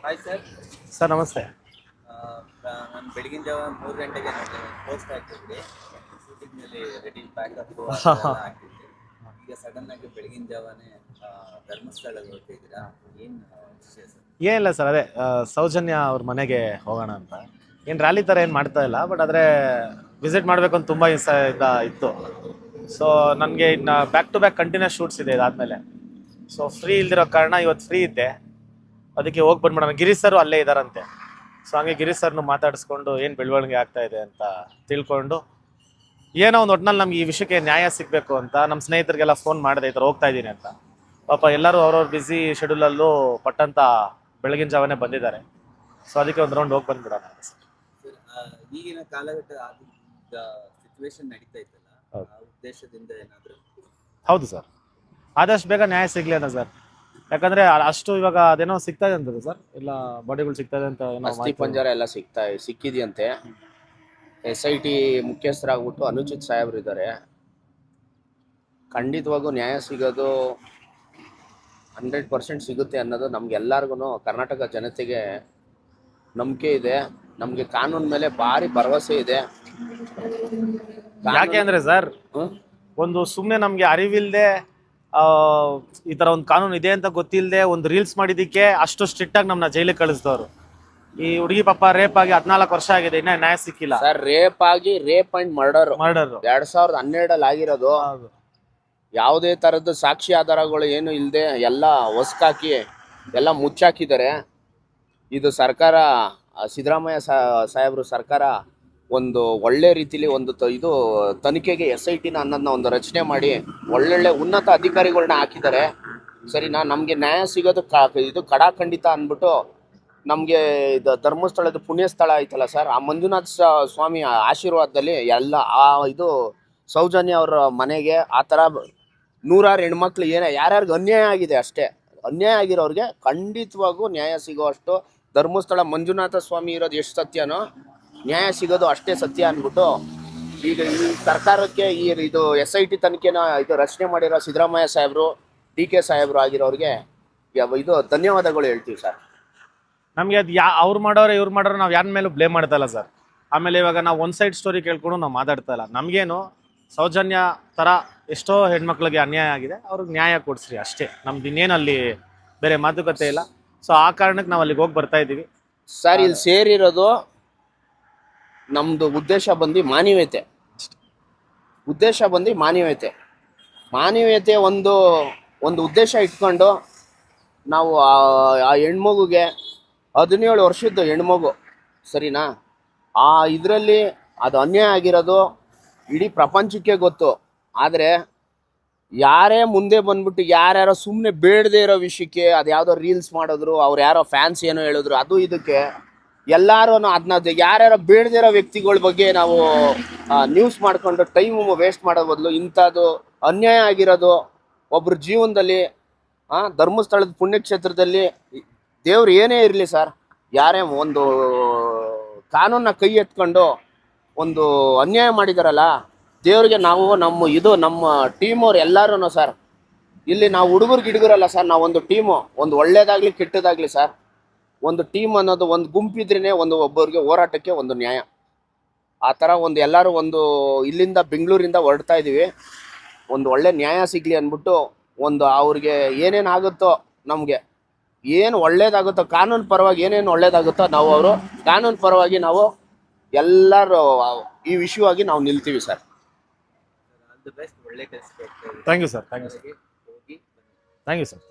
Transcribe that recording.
Hi sir. Sir ನಮಸ್ತೆ. ನಾನು ಬೆಳಗಿನ ಜಾವ 3 ಗಂಟೆಗೆ ನೋಡಿದೆ, ಒಂದು ಪೋಸ್ಟ್ ಹಾಕಿದ್ರಿ ಶೂಟಿಂಗ್ ಮೇಲೆ ರೆಡಿ ಪ್ಯಾಕಪ್ ಎಲ್ಲ ಹಾಕಿದ್ರಿ. ಈಗ ಸಡನ್ ಆಗಿ ಬೆಳಗಿನ ಜಾವನೇ ಧರ್ಮಸ್ಥಳಕ್ಕೆ ಹೊರಟಿದ್ದೀರಾ, ಏನು ವಿಷಯ ಸರ್? ಏನಿಲ್ಲ ಸರ್, ಅದೇ ಸೌಜನ್ಯ ಅವ್ರ ಮನೆಗೆ ಹೋಗೋಣ ಅಂತ. ಏನು ರ್ಯಾಲಿ ಥರ ಏನು ಮಾಡ್ತಾ ಇಲ್ಲ, ಬಟ್ ಆದರೆ ವಿಸಿಟ್ ಮಾಡಬೇಕು ಅಂತ ತುಂಬ ಇತ್ತು. ಸೊ ನನಗೆ ಇನ್ನು back to back continuous shoots ಇದೆ ಇದಾದಮೇಲೆ. ಸೊ ಫ್ರೀ ಇಲ್ದಿರೋ ಕಾರಣ ಇವತ್ತು ಫ್ರೀ ಇದ್ದೆ, ಅದಕ್ಕೆ ಹೋಗಿ ಬಂದ್ಬಿಡೋಣ. ಗಿರೀಶ್ ಸರ್ ಅಲ್ಲೇ ಇದ್ದಾರಂತೆ. ಸೊ ಹಂಗೆ ಗಿರೀಶ್ ಸರ್ನು ಮಾತಾಡಿಸ್ಕೊಂಡು ಏನು ಬೆಳವಣಿಗೆ ಆಗ್ತಾ ಇದೆ ಅಂತ ತಿಳ್ಕೊಂಡು, ಏನೋ ಒಂದು ಒಟ್ಟಿನಲ್ಲಿ ನಮ್ಗೆ ಈ ವಿಷಯಕ್ಕೆ ನ್ಯಾಯ ಸಿಗಬೇಕು ಅಂತ ನಮ್ಮ ಸ್ನೇಹಿತರಿಗೆಲ್ಲ ಫೋನ್ ಮಾಡಿದೆ, ಈ ಥರ ಹೋಗ್ತಾ ಇದ್ದೀನಿ ಅಂತ. ಪಾಪ ಎಲ್ಲರೂ ಅವ್ರವ್ರ ಬ್ಯುಸಿ ಶೆಡ್ಯೂಲಲ್ಲೂ ಪಟ್ಟಂತ ಬೆಳಗಿನ ಜಾವನೇ ಬಂದಿದ್ದಾರೆ. ಸೊ ಅದಕ್ಕೆ ಒಂದು ರೌಂಡ್ ಹೋಗಿ ಬಂದ್ಬಿಡೋಣ ಸರ್. ಸರ್, ಈಗಿನ ಕಾಲಘಟ್ಟ ಆದ ಸಿಚುವೇಶನ್ ನಡೀತಾ ಇತ್ತಲ್ಲ, ಹೌದು. ಆ ಉದ್ದೇಶದಿಂದ ಏನಾದರೂ? ಹೌದು ಸರ್, ಆದಷ್ಟು ಬೇಗ ನ್ಯಾಯ ಸಿಗಲಿ ಅಂತ ಸರ್. ಯಾಕಂದರೆ ಅಷ್ಟು ಇವಾಗ ಅದೇನೋ ಸಿಗ್ತಾ ಇದೆ ಅಂತದೆ ಸರ್, ಎಲ್ಲ ಬಾಡಿಗಳು ಸಿಗ್ತಾ ಇದೆ ಅಂತ ಏನೋ ಅಸ್ಥಿ ಪಂಜರ ಎಲ್ಲ ಸಿಕ್ಕಿದೆಯಂತೆ. SIT ಮುಖ್ಯಸ್ಥರಾಗ್ಬಿಟ್ಟು ಅನುಚಿತ್ ಸಾಹೇಬ್ರು ಇದ್ದಾರೆ. ಖಂಡಿತವಾಗೂ ನ್ಯಾಯ ಸಿಗೋದು 100% ಸಿಗುತ್ತೆ ಅನ್ನೋದು ನಮ್ಗೆಲ್ಲರಿಗೂ, ಕರ್ನಾಟಕ ಜನತೆಗೆ ನಂಬಿಕೆ ಇದೆ. ನಮಗೆ ಕಾನೂನು ಮೇಲೆ ಭಾರಿ ಭರವಸೆ ಇದೆ. ಯಾಕೆ ಅಂದರೆ ಸರ್, ಒಂದು ಸುಮ್ಮನೆ ನಮಗೆ ಅರಿವಿಲ್ಲದೆ ಈ ಥರ ಒಂದು ಕಾನೂನು ಇದೆ ಅಂತ ಗೊತ್ತಿಲ್ಲದೆ ಒಂದು ರೀಲ್ಸ್ ಮಾಡಿದ್ದಕ್ಕೆ ಅಷ್ಟು ಸ್ಟ್ರಿಕ್ಟಾಗಿ ನಮ್ಮನ್ನ ಜೈಲಿಗೆ ಕಳಿಸಿದವರು. ಈ ಹುಡುಗಿ ಪಾಪ ರೇಪ್ ಆಗಿ 14 ವರ್ಷ ಆಗಿದೆ, ಇನ್ನೂ ನ್ಯಾಯ ಸಿಕ್ಕಿಲ್ಲ ಸರ್. ರೇಪ್ ಅಂಡ್ ಮರ್ಡರ್ 2012 ಆಗಿರೋದು. ಯಾವುದೇ ತರದ ಸಾಕ್ಷಿ ಆಧಾರಗಳು ಏನು ಇಲ್ಲದೆ ಎಲ್ಲ ಹೊಸ್ಕಾಕಿ ಎಲ್ಲ ಮುಚ್ಚಾಕಿದ್ದಾರೆ. ಇದು ಸರ್ಕಾರ, ಸಿದ್ದರಾಮಯ್ಯ ಸಾಹೇಬ್ರು ಸರ್ಕಾರ ಒಂದು ಒಳ್ಳೆ ರೀತಿಲಿ ಒಂದು ಇದು ತನಿಖೆಗೆ SIT ಅನ್ನೋದನ್ನ ಒಂದು ರಚನೆ ಮಾಡಿ ಒಳ್ಳೊಳ್ಳೆ ಉನ್ನತ ಅಧಿಕಾರಿಗಳನ್ನ ಹಾಕಿದ್ದಾರೆ. ಸರಿನಾ? ನಮಗೆ ನ್ಯಾಯ ಸಿಗೋದು ಇದು ಕಡಾಖಂಡಿತ ಅಂದ್ಬಿಟ್ಟು ನಮಗೆ ಇದು ಧರ್ಮಸ್ಥಳದ ಪುಣ್ಯ ಸ್ಥಳ ಐತಲ್ಲ ಸರ್, ಆ ಮಂಜುನಾಥ ಸ್ವಾಮಿ ಆಶೀರ್ವಾದದಲ್ಲಿ ಎಲ್ಲ ಇದು ಸೌಜನ್ಯ ಅವರ ಮನೆಗೆ ಆ ಥರ 100 ಹೆಣ್ಮಕ್ಳು ಯಾರ್ಯಾರಿಗೆ ಅನ್ಯಾಯ ಆಗಿದೆ, ಅಷ್ಟೇ ಅನ್ಯಾಯ ಆಗಿರೋರಿಗೆ ಖಂಡಿತವಾಗೂ ನ್ಯಾಯ ಸಿಗೋ ಅಷ್ಟು ಧರ್ಮಸ್ಥಳ ಮಂಜುನಾಥ ಸ್ವಾಮಿ ಇರೋದು ಎಷ್ಟು ಸತ್ಯನೋ ನ್ಯಾಯ ಸಿಗೋದು ಅಷ್ಟೇ ಸತ್ಯ ಅಂದ್ಬಿಟ್ಟು ಈಗ ಈ ಸರ್ಕಾರಕ್ಕೆ ಇದು SIT ತನಿಖೆನ ಇದು ರಚನೆ ಮಾಡಿರೋ ಸಿದ್ದರಾಮಯ್ಯ ಸಾಹೇಬರು, DK ಸಾಹೇಬರು ಆಗಿರೋರಿಗೆ ಇದು ಧನ್ಯವಾದಗಳು ಹೇಳ್ತೀವಿ ಸರ್. ನಮಗೆ ಅದು ಅವ್ರು ಮಾಡೋರೆ ಇವ್ರು ಮಾಡೋರು ನಾವು ಯಾರ ಮೇಲೂ ಬ್ಲೇಮ್ ಮಾಡ್ತಾ ಇಲ್ಲ ಸರ್. ಆಮೇಲೆ ಇವಾಗ ನಾವು ಒನ್ ಸೈಡ್ ಸ್ಟೋರಿ ಕೇಳ್ಕೊಂಡು ನಾವು ಮಾತಾಡ್ತಾ ಇಲ್ಲ. ನಮಗೇನು ಸೌಜನ್ಯ ಥರ ಎಷ್ಟೋ ಹೆಣ್ಮಕ್ಳಿಗೆ ಅನ್ಯಾಯ ಆಗಿದೆ, ಅವ್ರಿಗೆ ನ್ಯಾಯ ಕೊಡಿಸ್ರಿ ಅಷ್ಟೇ. ನಮ್ದು ಇನ್ನೇನು ಅಲ್ಲಿ ಬೇರೆ ಮಾತುಕತೆ ಇಲ್ಲ. ಸೊ ಆ ಕಾರಣಕ್ಕೆ ನಾವು ಅಲ್ಲಿಗೆ ಹೋಗಿ ಬರ್ತಾ ಇದ್ದೀವಿ ಸರ್. ಇಲ್ಲಿ ಸೇರಿರೋದು ನಮ್ಮದು ಉದ್ದೇಶ ಬಂದು ಮಾನವೀಯತೆ. ಮಾನವೀಯತೆ ಒಂದು ಉದ್ದೇಶ ಇಟ್ಕೊಂಡು ನಾವು ಆ ಹೆಣ್ಮಗುಗೆ 17 ವರ್ಷದ ಹೆಣ್ಮಗು, ಸರಿನಾ? ಆ ಇದರಲ್ಲಿ ಅದು ಅನ್ಯಾಯ ಆಗಿರೋದು ಇಡೀ ಪ್ರಪಂಚಕ್ಕೆ ಗೊತ್ತು. ಆದರೆ ಯಾರೇ ಮುಂದೆ ಬಂದ್ಬಿಟ್ಟು ಯಾರ್ಯಾರೋ ಸುಮ್ಮನೆ ಬೇಡದೇ ಇರೋ ವಿಷಯಕ್ಕೆ ಅದು ಯಾವುದೋ ರೀಲ್ಸ್ ಮಾಡಿದ್ರು, ಅವ್ರು ಯಾರೋ ಫ್ಯಾನ್ಸ್ ಏನೋ ಹೇಳಿದ್ರು, ಅದು ಇದಕ್ಕೆ ಎಲ್ಲರೂ ಅದನ್ನ ಯಾರ್ಯಾರೋ ಬೇಡದೇ ಇರೋ ವ್ಯಕ್ತಿಗಳ ಬಗ್ಗೆ ನಾವು ನ್ಯೂಸ್ ಮಾಡ್ಕೊಂಡು ಟೈಮ್ ವೇಸ್ಟ್ ಮಾಡೋ ಬದಲು ಇಂಥದ್ದು ಅನ್ಯಾಯ ಆಗಿರೋದು ಒಬ್ಬರ ಜೀವನದಲ್ಲಿ, ಧರ್ಮಸ್ಥಳದ ಪುಣ್ಯಕ್ಷೇತ್ರದಲ್ಲಿ ದೇವ್ರು ಏನೇ ಇರಲಿ ಸರ್, ಯಾರೇ ಒಂದು ಕಾನೂನನ್ನ ಕೈ ಎತ್ಕೊಂಡು ಒಂದು ಅನ್ಯಾಯ ಮಾಡಿದಾರಲ್ಲ, ದೇವ್ರಿಗೆ ನಾವು ನಮ್ಮ ಟೀಮ್ ಅವ್ರು ಎಲ್ಲರೂ ಸರ್, ಇಲ್ಲಿ ನಾವು ಹುಡುಗರಲ್ಲ ಸರ್, ನಾವು ಒಂದು ಟೀಮು, ಒಂದು ಒಳ್ಳೇದಾಗ್ಲಿ ಕೆಟ್ಟದಾಗ್ಲಿ ಸರ್, ಒಂದು ಟೀಮ್ ಅನ್ನೋದು ಒಂದು ಗುಂಪಿದ್ರೇ ಒಬ್ಬರಿಗೆ ಹೋರಾಟಕ್ಕೆ ಒಂದು ನ್ಯಾಯ. ಆ ಥರ ಎಲ್ಲರೂ ಇಲ್ಲಿಂದ ಬೆಂಗಳೂರಿಂದ ಹೊರಡ್ತಾ ಇದ್ದೀವಿ. ಒಂದು ಒಳ್ಳೆ ನ್ಯಾಯ ಸಿಗಲಿ ಅಂದ್ಬಿಟ್ಟು ಅವ್ರಿಗೆ ಏನೇನಾಗುತ್ತೋ, ನಮಗೆ ಏನು ಒಳ್ಳೇದಾಗುತ್ತೋ, ಕಾನೂನು ಪರವಾಗಿ ಏನೇನು ಒಳ್ಳೇದಾಗುತ್ತೋ ನಾವು ಕಾನೂನು ಪರವಾಗಿ ನಾವು ಎಲ್ಲರೂ ಈ ವಿಷಯವಾಗಿ ನಾವು ನಿಲ್ತೀವಿ ಸರ್. ಆಲ್ ದಿ ಬೆಸ್ಟ್, ಒಳ್ಳೆ ಕೆಲಸ. Thank you sir. ಹೋಗಿ ಥ್ಯಾಂಕ್ ಯು ಸರ್.